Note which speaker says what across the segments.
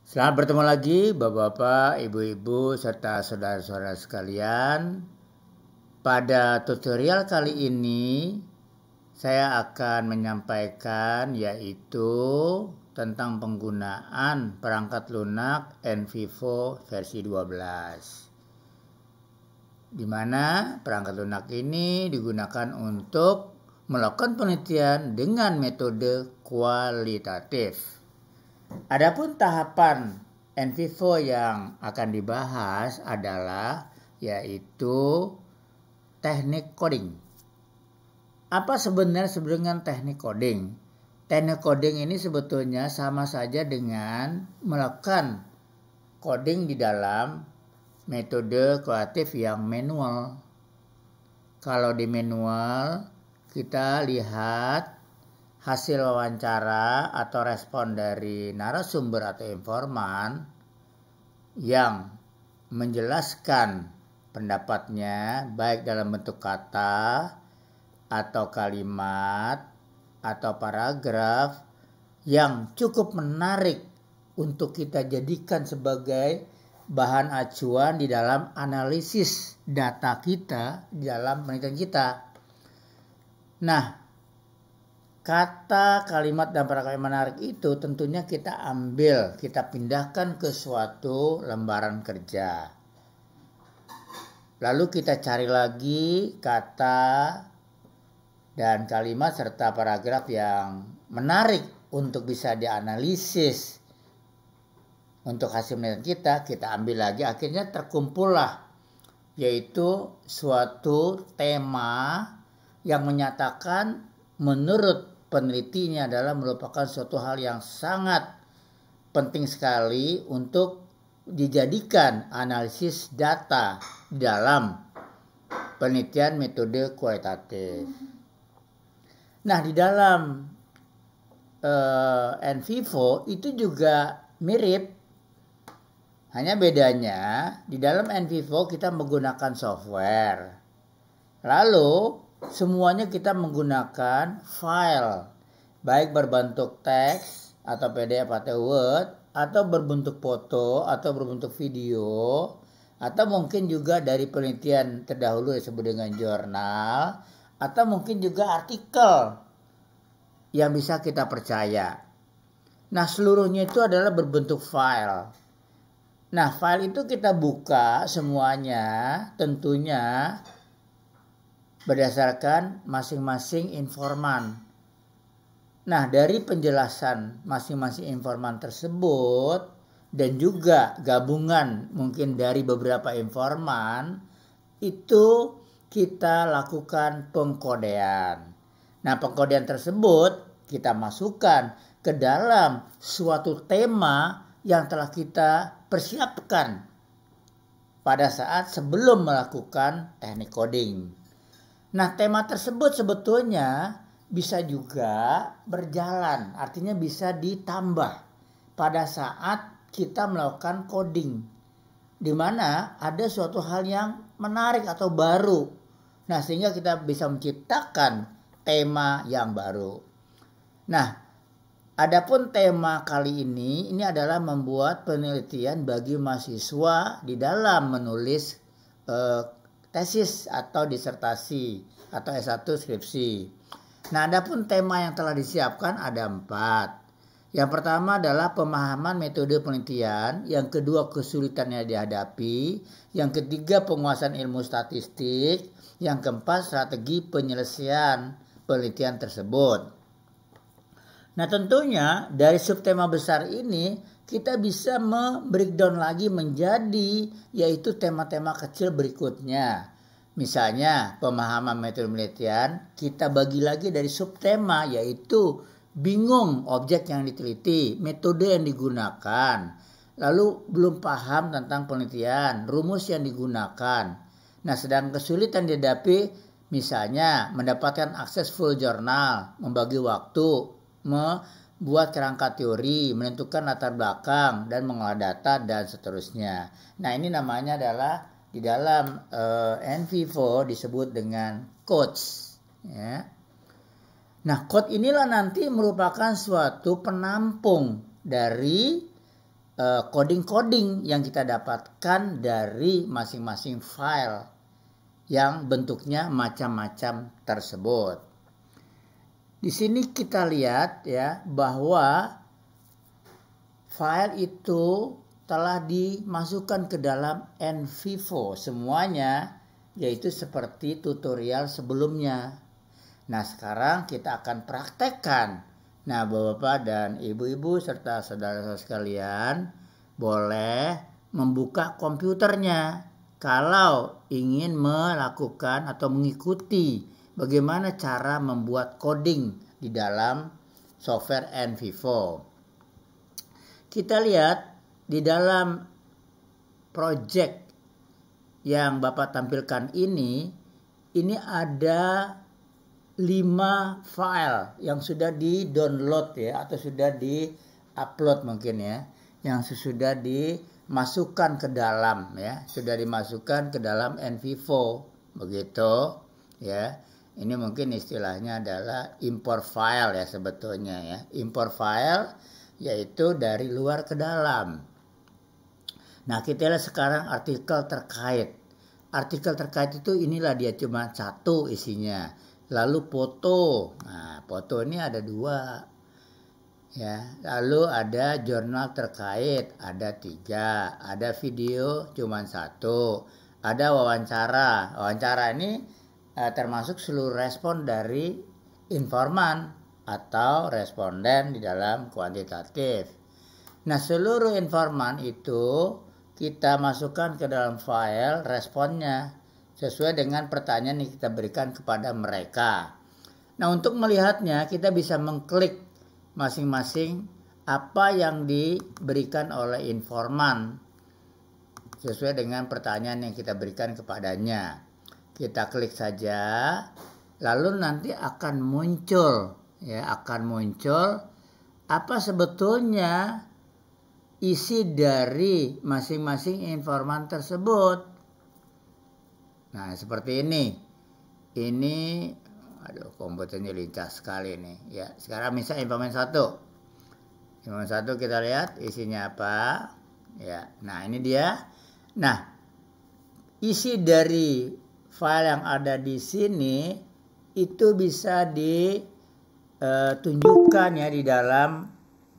Speaker 1: Selamat bertemu lagi Bapak-bapak, Ibu-ibu, serta saudara-saudara sekalian. Pada tutorial kali ini saya akan menyampaikan yaitu tentang penggunaan perangkat lunak NVivo versi 12. Di mana perangkat lunak ini digunakan untuk melakukan penelitian dengan metode kualitatif. Adapun tahapan NVivo yang akan dibahas adalah yaitu teknik coding. Apa sebenarnya dengan teknik coding? Teknik coding ini sebetulnya sama saja dengan melakukan coding di dalam metode kualitatif yang manual. Kalau di manual kita lihat hasil wawancara atau respon dari narasumber atau informan yang menjelaskan pendapatnya baik dalam bentuk kata atau kalimat atau paragraf yang cukup menarik untuk kita jadikan sebagai bahan acuan di dalam analisis data kita di dalam penelitian kita. Nah, kata, kalimat, dan paragraf yang menarik itu tentunya kita ambil, kita pindahkan ke suatu lembaran kerja. Lalu kita cari lagi kata dan kalimat serta paragraf yang menarik untuk bisa dianalisis. Untuk hasil penelitian kita ambil lagi, akhirnya terkumpullah yaitu suatu tema yang menyatakan menurut penelitinya adalah merupakan suatu hal yang sangat penting sekali untuk dijadikan analisis data dalam penelitian metode kualitatif. Nah, di dalam NVivo itu juga mirip, hanya bedanya di dalam NVivo kita menggunakan software. Lalu semuanya kita menggunakan file, baik berbentuk teks atau PDF atau Word, atau berbentuk foto atau berbentuk video, atau mungkin juga dari penelitian terdahulu disebut dengan jurnal, atau mungkin juga artikel yang bisa kita percaya. Nah, seluruhnya itu adalah berbentuk file. Nah, file itu kita buka semuanya tentunya berdasarkan masing-masing informan. Nah, dari penjelasan masing-masing informan tersebut dan juga gabungan mungkin dari beberapa informan itu kita lakukan pengkodean. Nah, pengkodean tersebut kita masukkan ke dalam suatu tema yang telah kita persiapkan pada saat sebelum melakukan teknik coding. Nah, tema tersebut sebetulnya bisa juga berjalan, artinya bisa ditambah pada saat kita melakukan coding, di mana ada suatu hal yang menarik atau baru. Nah, sehingga kita bisa menciptakan tema yang baru. Nah, adapun tema kali ini adalah membuat penelitian bagi mahasiswa di dalam menulis tesis atau disertasi atau S1 skripsi. Nah, adapun tema yang telah disiapkan ada 4. Yang pertama adalah pemahaman metode penelitian, yang kedua kesulitan yang dihadapi, yang ketiga penguasaan ilmu statistik, yang keempat strategi penyelesaian penelitian tersebut. Nah, tentunya dari subtema besar ini kita bisa membreakdown lagi menjadi yaitu tema-tema kecil berikutnya. Misalnya pemahaman metode penelitian kita bagi lagi dari subtema yaitu bingung objek yang diteliti, metode yang digunakan, lalu belum paham tentang penelitian, rumus yang digunakan. Nah, sedang kesulitan dihadapi misalnya mendapatkan akses full jurnal, membagi waktu, membuat kerangka teori, menentukan latar belakang, dan mengolah data, dan seterusnya. Nah, ini namanya adalah di dalam NVivo disebut dengan codes. Ya. Nah, code inilah nanti merupakan suatu penampung dari coding-coding yang kita dapatkan dari masing-masing file yang bentuknya macam-macam tersebut. Di sini kita lihat ya bahwa file itu telah dimasukkan ke dalam NVivo semuanya, yaitu seperti tutorial sebelumnya. Nah, sekarang kita akan praktekkan. Nah, Bapak-bapak dan Ibu-ibu serta saudara-saudara sekalian boleh membuka komputernya kalau ingin melakukan atau mengikuti bagaimana cara membuat coding di dalam software NVivo. Kita lihat di dalam project yang Bapak tampilkan ini ada 5 file yang sudah di-download ya, atau sudah di-upload mungkin ya, yang sudah dimasukkan ke dalam ya, sudah dimasukkan ke dalam NVivo begitu ya. Ini mungkin istilahnya adalah import file ya sebetulnya ya. Import file yaitu dari luar ke dalam. Nah, kita lihat sekarang artikel terkait. Artikel terkait itu inilah dia, cuma satu isinya. Lalu foto, nah foto ini ada 2 ya. Lalu ada jurnal terkait, ada 3. Ada video cuma 1. Ada wawancara. Wawancara ini termasuk seluruh respon dari informan atau responden di dalam kuantitatif. Nah, seluruh informan itu kita masukkan ke dalam file responnya sesuai dengan pertanyaan yang kita berikan kepada mereka. Nah, untuk melihatnya kita bisa mengklik masing-masing apa yang diberikan oleh informan sesuai dengan pertanyaan yang kita berikan kepadanya. Kita klik saja, lalu nanti akan muncul apa sebetulnya isi dari masing-masing informan tersebut. Nah, seperti ini. Ini komputernya lincah sekali nih. Ya, sekarang misalnya informan 1. Informan 1 kita lihat isinya apa. Ya, nah ini dia. Nah, isi dari file yang ada di sini itu bisa ditunjukkan ya di dalam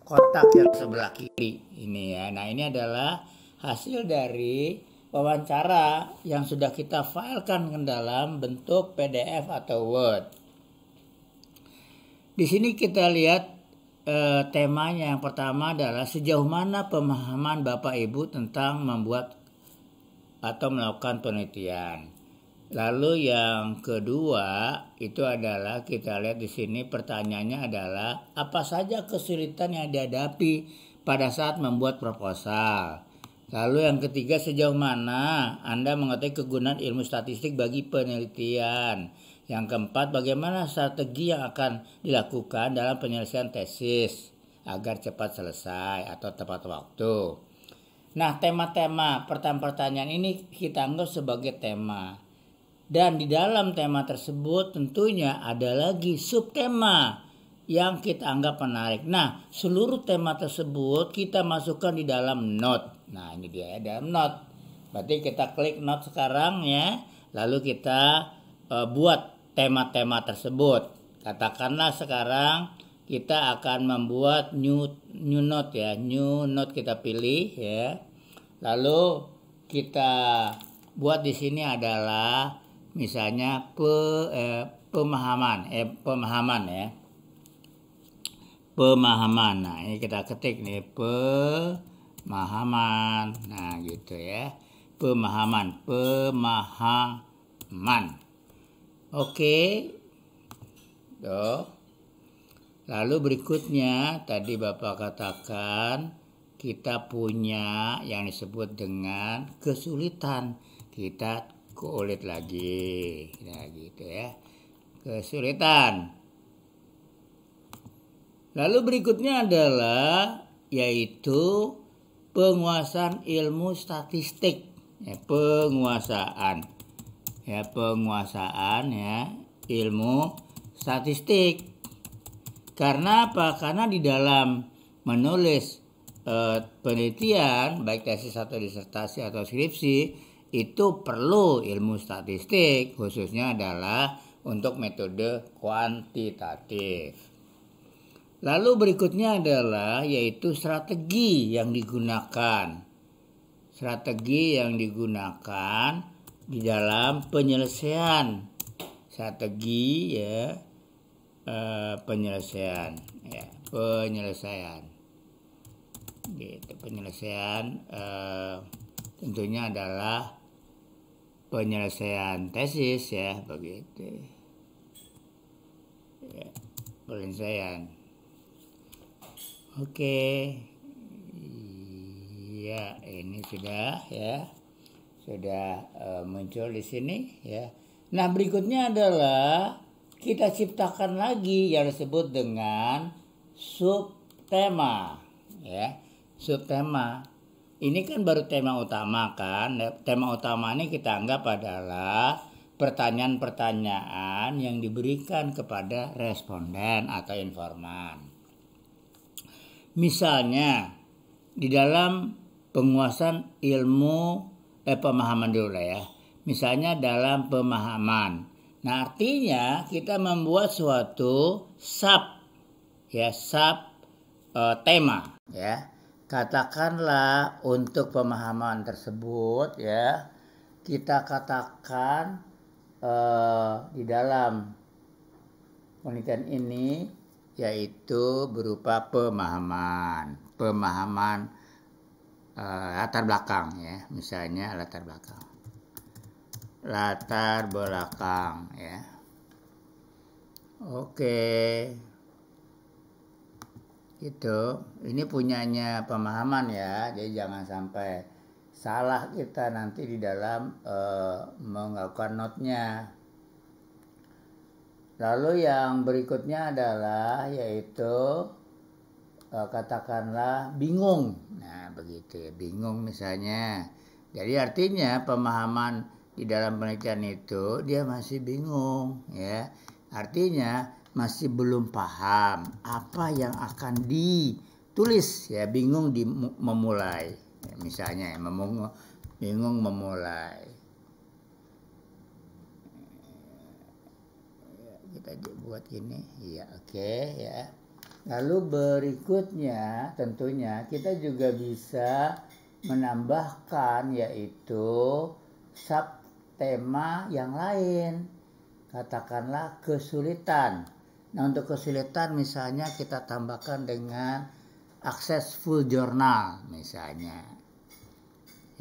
Speaker 1: kotak yang sebelah kiri ini ya. Nah, ini adalah hasil dari wawancara yang sudah kita filekan ke dalam bentuk PDF atau Word. Di sini kita lihat temanya. Yang pertama adalah sejauh mana pemahaman Bapak Ibu tentang membuat atau melakukan penelitian. Lalu yang kedua itu adalah kita lihat di sini pertanyaannya adalah apa saja kesulitan yang dihadapi pada saat membuat proposal. Lalu yang ketiga, sejauh mana Anda mengetahui kegunaan ilmu statistik bagi penelitian. Yang keempat, bagaimana strategi yang akan dilakukan dalam penyelesaian tesis agar cepat selesai atau tepat waktu. Nah, tema-tema pertanyaan ini kita anggap sebagai tema. Dan di dalam tema tersebut tentunya ada lagi subtema yang kita anggap menarik. Nah, seluruh tema tersebut kita masukkan di dalam note. Nah, ini dia ya, dalam note. Berarti kita klik note sekarang ya. Lalu kita buat tema-tema tersebut. Katakanlah sekarang kita akan membuat new note ya. New note kita pilih ya. Lalu kita buat di sini adalah misalnya pemahaman ya. Pemahaman. Nah, ini kita ketik nih pemahaman. Nah, gitu ya. Pemahaman. Oke. Tuh. Lalu berikutnya tadi Bapak katakan kita punya yang disebut dengan kesulitan. Kita kulik lagi. Nah, gitu ya. Kesulitan. Lalu berikutnya adalah yaitu penguasaan ilmu statistik. Ya, penguasaan ya ilmu statistik. Karena apa? Karena di dalam menulis penelitian baik tesis atau disertasi atau skripsi itu perlu ilmu statistik, khususnya adalah untuk metode kuantitatif. Lalu berikutnya adalah yaitu strategi yang digunakan. Strategi yang digunakan di dalam penyelesaian. Strategi ya, penyelesaian ya, penyelesaian. Gitu, penyelesaian tentunya adalah penyelesaian tesis ya, begitu. Ya, penyelesaian. Oke. Ya, ini sudah ya. Sudah muncul di sini ya. Nah, berikutnya adalah kita ciptakan lagi yang disebut dengan subtema ya. Subtema. Ini kan baru tema utama kan. Tema utama ini kita anggap adalah pertanyaan-pertanyaan yang diberikan kepada responden atau informan. Misalnya di dalam penguasaan ilmu pemahaman dulu lah ya. Misalnya dalam pemahaman. Nah, artinya kita membuat suatu tema ya. Katakanlah untuk pemahaman tersebut ya, kita katakan di dalam penelitian ini yaitu berupa pemahaman latar belakang ya, misalnya latar belakang ya. Oke. Gitu. Ini punyanya pemahaman ya. Jadi jangan sampai salah kita nanti di dalam melakukan notnya. Lalu yang berikutnya adalah yaitu katakanlah bingung. Nah, begitu. Bingung misalnya. Jadi artinya pemahaman di dalam penelitian itu dia masih bingung ya. Artinya masih belum paham apa yang akan ditulis ya, bingung memulai ya, misalnya ya, bingung memulai ya, kita buat gini ya, oke ya. Lalu berikutnya tentunya kita juga bisa menambahkan yaitu subtema yang lain, katakanlah kesulitan. Nah, untuk kesulitan misalnya kita tambahkan dengan accessful journal misalnya.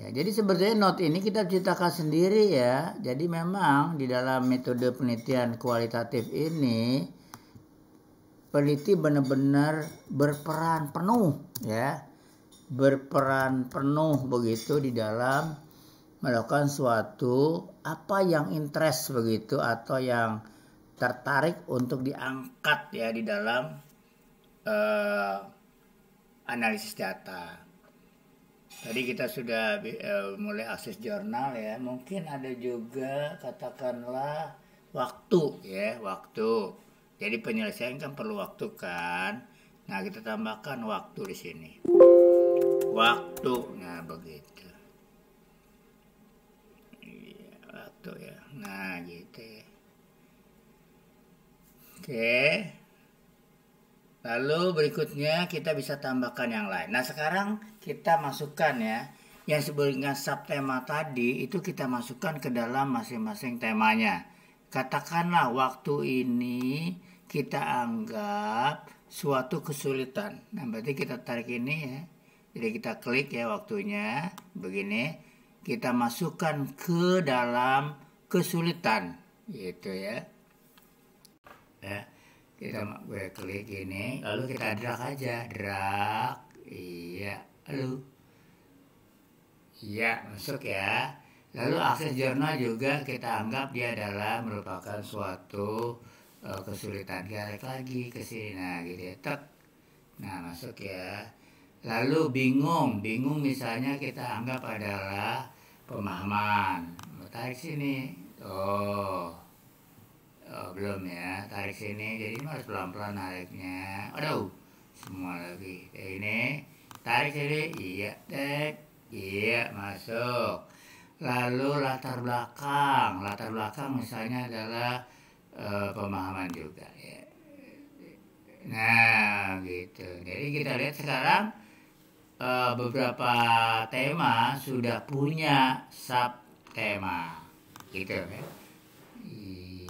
Speaker 1: Ya, jadi sebenarnya note ini kita ciptakan sendiri ya. Jadi memang di dalam metode penelitian kualitatif ini peneliti benar-benar berperan penuh ya. Berperan penuh begitu di dalam melakukan suatu apa yang interest begitu atau yang tertarik untuk diangkat ya di dalam analisis data. Tadi kita sudah mulai akses jurnal ya. Mungkin ada juga katakanlah waktu ya, waktu. Jadi penyelesaian kan perlu waktu kan. Nah, kita tambahkan waktu di sini. Waktu, nah begitu. Iya, waktu ya. Nah, gitu ya. Oke. Lalu berikutnya kita bisa tambahkan yang lain. Nah, sekarang kita masukkan ya. Yang sebelumnya subtema tadi itu kita masukkan ke dalam masing-masing temanya. Katakanlah waktu ini kita anggap suatu kesulitan. Nah, berarti kita tarik ini ya. Jadi kita klik ya waktunya. Begini. Kita masukkan ke dalam kesulitan. Gitu ya. Ya, kita klik ini, lalu kita drag aja, iya, iya masuk ya. Lalu akses jurnal juga kita anggap dia adalah merupakan suatu kesulitan. Kita lagi ke sini, nah gitu ya, nah masuk ya. Lalu bingung misalnya kita anggap adalah pemahaman. Tarik sini, belum ya, tarik sini, jadi harus pelan-pelan nariknya. Aduh, semua lagi. Ini tarik sini, iya, iya masuk. Lalu latar belakang misalnya adalah pemahaman juga ya. Nah gitu. Jadi kita lihat sekarang beberapa tema sudah punya sub tema gitu ya.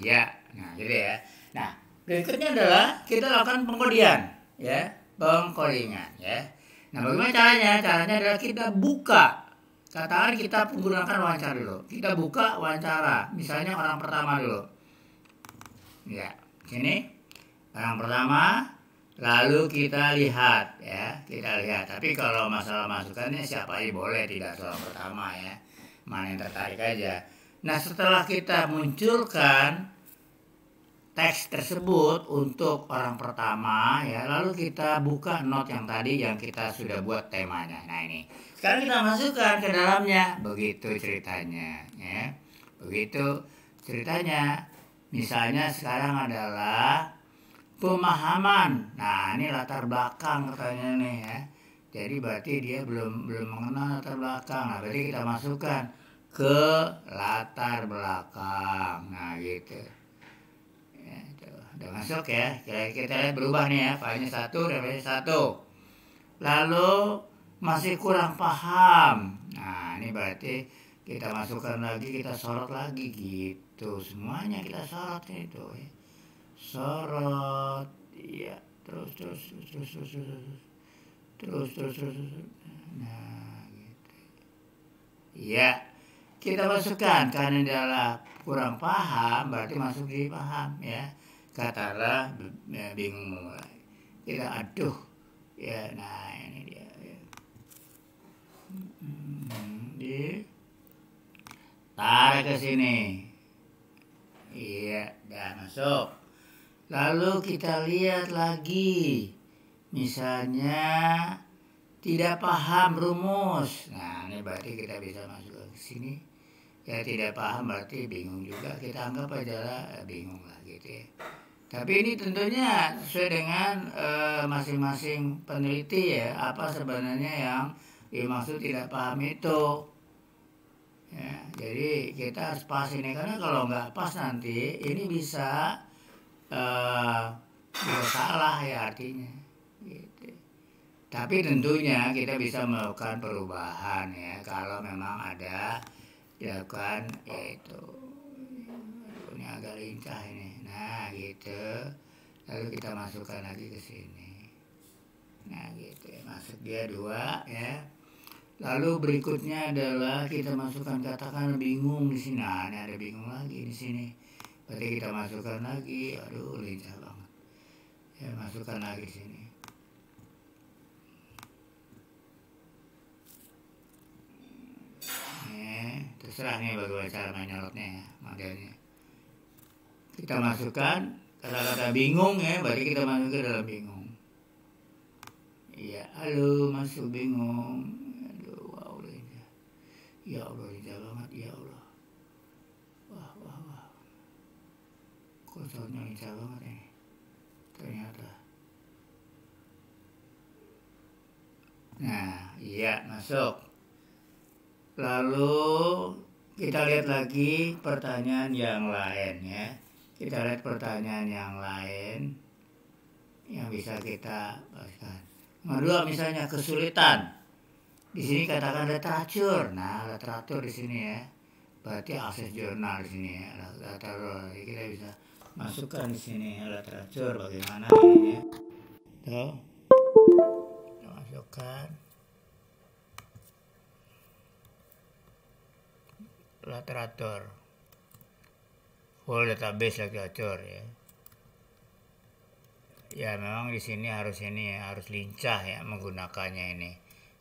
Speaker 1: Iya, nah gitu ya. Nah berikutnya adalah kita lakukan pengkodian ya, pengkodingan ya. Nah bagaimana caranya? Caranya adalah kita buka. Katakan kita menggunakan wawancara dulu. Kita buka wawancara, misalnya orang pertama dulu. Ya, sini orang pertama. Lalu kita lihat ya, kita lihat. Tapi kalau masalah masukannya siapa aja boleh, tidak soal pertama ya. Mana yang tertarik aja. Nah setelah kita munculkan teks tersebut untuk orang pertama ya, lalu kita buka note yang tadi yang kita sudah buat temanya. Nah ini sekarang kita masukkan ke dalamnya, begitu ceritanya ya, begitu ceritanya. Misalnya sekarang adalah pemahaman. Nah ini latar belakang katanya nih ya, jadi berarti dia belum mengenal latar belakang. Nah berarti kita masukkan ke latar belakang. Nah gitu. Udah masuk ya, kita lihat berubah nih ya, filenya 1 dan filenya 1. Lalu masih kurang paham. Nah ini berarti kita masukkan lagi, kita sorot lagi gitu. Semuanya kita sorot itu ya. Sorot, iya, terus. Nah gitu. Iya, kita masukkan karena adalah kurang paham, berarti masuk di paham ya. Katakanlah bingung mulai, kita aduh ya. Nah ini dia ya. Tarik ke sini, iya, udah masuk. Lalu kita lihat lagi, misalnya tidak paham rumus. Nah ini berarti kita bisa masuk ke sini ya. Tidak paham berarti bingung juga, kita anggap aja lah bingung lah gitu ya. Tapi ini tentunya sesuai dengan masing-masing peneliti ya, apa sebenarnya yang dimaksud tidak paham itu. Ya, jadi kita harus pas ini, karena kalau nggak pas nanti ini bisa salah ya artinya. Gitu. Tapi tentunya kita bisa melakukan perubahan ya, kalau memang ada dilakukan yaitu. Ini agak lincah ini. Nah gitu, lalu kita masukkan lagi ke sini. Nah gitu ya, masuk dia 2 ya. Lalu berikutnya adalah kita masukkan, katakan bingung di sini. Nah ini ada bingung lagi di sini, berarti kita masukkan lagi. Aduh lincah banget ya, masukkan lagi di sini. Terserah nih bagaimana cara menyorotnya ya, modelnya. Kita masukkan kata-kata bingung ya, berarti kita masuk ke dalam bingung. Iya, halo masuk bingung. Aduh, wow, lincah. Ya Allah, lincah banget, ya Allah. Wah. Konsolnya lincah banget nih, ternyata. Nah, iya masuk. Lalu kita lihat lagi pertanyaan yang lain ya. Kita lihat pertanyaan yang lain yang bisa kita bahaskan. Kedua misalnya kesulitan. Di sini katakan literatur. Nah, literatur di sini ya. Berarti akses jurnal di sini ya. Literatur. Kita bisa masukkan di sini literatur, bagaimana ininya. Tuh. Kita masukkan literatur. Full database literatur ya. Ya memang di sini harus lincah ya menggunakannya ini.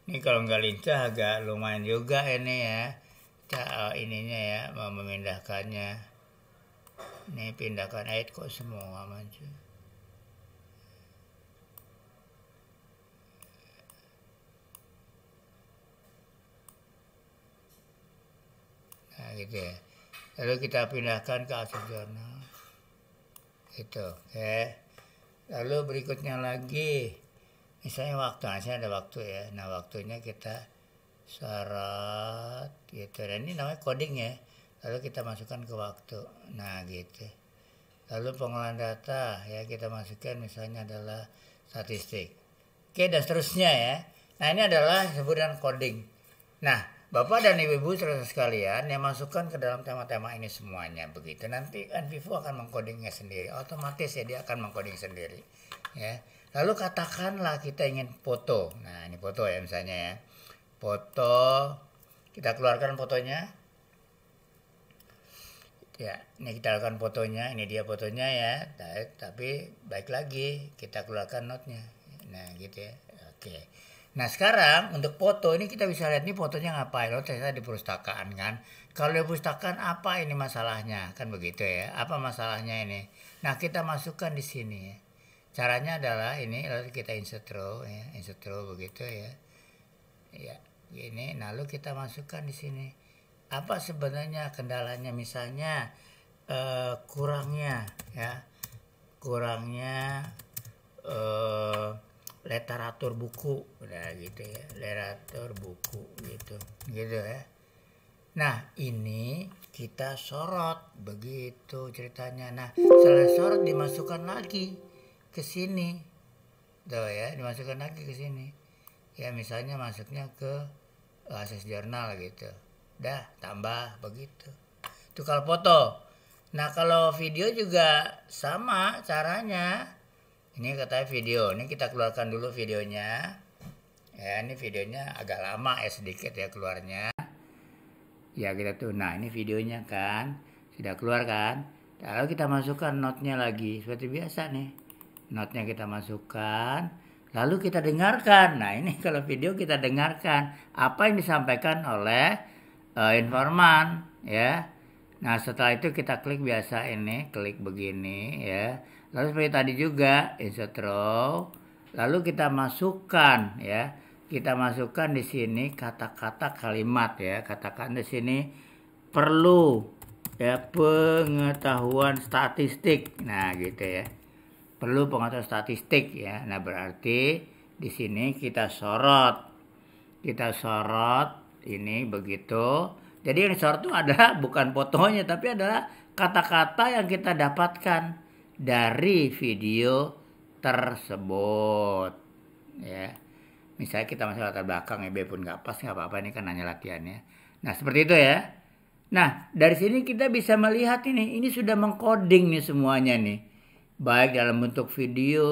Speaker 1: Ini kalau nggak lincah agak lumayan juga ini ya. Ininya ya, memindahkannya. Ini pindahkan ayat kok semua maju. Nah gitu ya. Lalu kita pindahkan ke akses jurnal. Itu, oke. Lalu berikutnya lagi, misalnya waktu, misalnya ada waktu ya. Nah waktunya kita sorot gitu. Dan ini namanya coding ya. Lalu kita masukkan ke waktu. Nah gitu. Lalu pengolahan data ya kita masukkan misalnya adalah statistik. Oke, dan seterusnya ya. Nah ini adalah disebut dengan coding. Nah Bapak dan Ibu saudara sekalian yang masukkan ke dalam tema-tema ini semuanya begitu. Nanti kan Vivo akan mengkodingnya sendiri. Otomatis ya dia akan mengkoding sendiri. Ya. Lalu katakanlah kita ingin foto. Nah ini foto ya misalnya ya. Foto. Kita keluarkan fotonya. Ya ini kita lakukan fotonya. Ini dia fotonya ya. Tapi baik lagi kita keluarkan notnya. Nah gitu ya. Oke. Nah sekarang untuk foto ini kita bisa lihat nih fotonya ngapain. Lo ternyata di perpustakaan kan. Kalau di perpustakaan apa ini masalahnya kan begitu ya. Apa masalahnya ini? Nah kita masukkan di sini. Caranya adalah ini lalu kita insert row ya, insert row begitu ya. Ya ini lalu kita masukkan di sini. Apa sebenarnya kendalanya misalnya kurangnya ya. Kurangnya literatur buku, udah gitu ya, literatur buku gitu ya. Nah ini kita sorot begitu ceritanya. Nah setelah sorot dimasukkan lagi ke sini, tuh ya, dimasukkan lagi ke sini. Ya misalnya masuknya ke akses jurnal gitu, dah tambah begitu. Itu kalau foto. Nah kalau video juga sama caranya. Ini katanya video, ini kita keluarkan dulu videonya. Ya ini videonya agak lama ya sedikit ya keluarnya. Ya kita tuh, nah ini videonya kan, sudah keluar kan. Lalu kita masukkan notnya lagi, seperti biasa nih. Notnya kita masukkan, lalu kita dengarkan. Nah ini kalau video kita dengarkan, apa yang disampaikan oleh informan ya. Nah setelah itu kita klik biasa ini, klik begini ya. Lalu seperti tadi juga insert row. Lalu kita masukkan ya. Kita masukkan di sini kata-kata kalimat ya. Katakan di sini perlu ya pengetahuan statistik. Nah gitu ya. Perlu pengetahuan statistik ya. Nah berarti di sini kita sorot. Kita sorot ini begitu. Jadi yang disorot itu adalah bukan fotonya tapi adalah kata-kata yang kita dapatkan dari video tersebut ya. Misalnya kita masuk latar belakang ya, B pun nggak pas nggak apa-apa, ini kan hanya latihannya. Nah seperti itu ya. Nah dari sini kita bisa melihat ini sudah mengcoding nih semuanya nih, baik dalam bentuk video.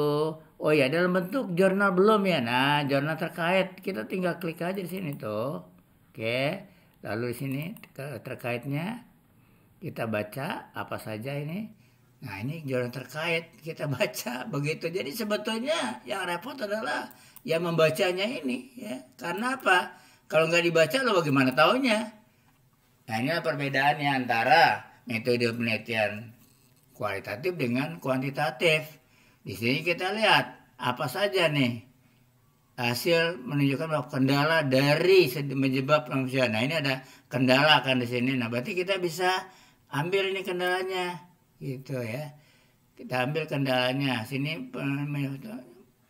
Speaker 1: Oh ya dalam bentuk jurnal belum ya. Nah jurnal terkait kita tinggal klik aja di sini tuh. Oke, lalu di sini terkaitnya kita baca apa saja ini. Nah ini jurnal terkait kita baca begitu. Jadi sebetulnya yang repot adalah yang membacanya ini ya. Karena apa? Kalau nggak dibaca lo bagaimana taunya? Nah inilah perbedaannya antara metode penelitian kualitatif dengan kuantitatif. Di sini kita lihat apa saja nih hasil menunjukkan bahwa kendala dari menyebab manusia. Nah ini ada kendala kan di sini. Nah berarti kita bisa ambil ini kendalanya. Gitu ya, kita ambil kendalanya sini,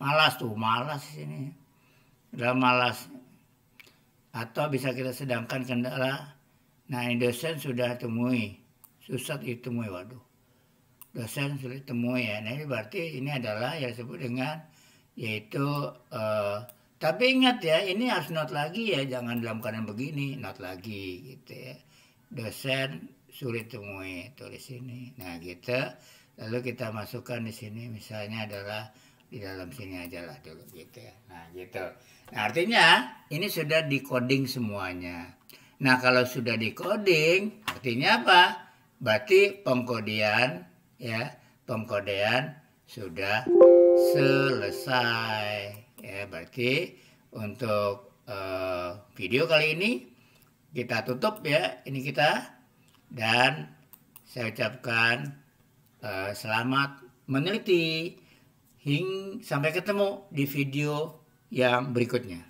Speaker 1: malas sini udah malas, atau bisa kita sedangkan kendala. Nah ini dosen sudah temui, susah ditemui, waduh dosen sulit temui ya. Nah ini berarti ini adalah yang disebut dengan yaitu tapi ingat ya ini harus note lagi ya, jangan dalam keadaan begini, note lagi gitu ya, dosen sulit temui tulis sini. Nah gitu. Lalu kita masukkan di sini misalnya adalah di dalam sini aja lah dulu gitu ya. Nah gitu. Nah artinya ini sudah di-coding semuanya. Nah kalau sudah di-coding artinya apa? Berarti pengkodean ya, pengkodean sudah selesai. Ya berarti untuk video kali ini kita tutup ya. Ini kita. Dan saya ucapkan selamat meneliti. Sampai ketemu di video yang berikutnya.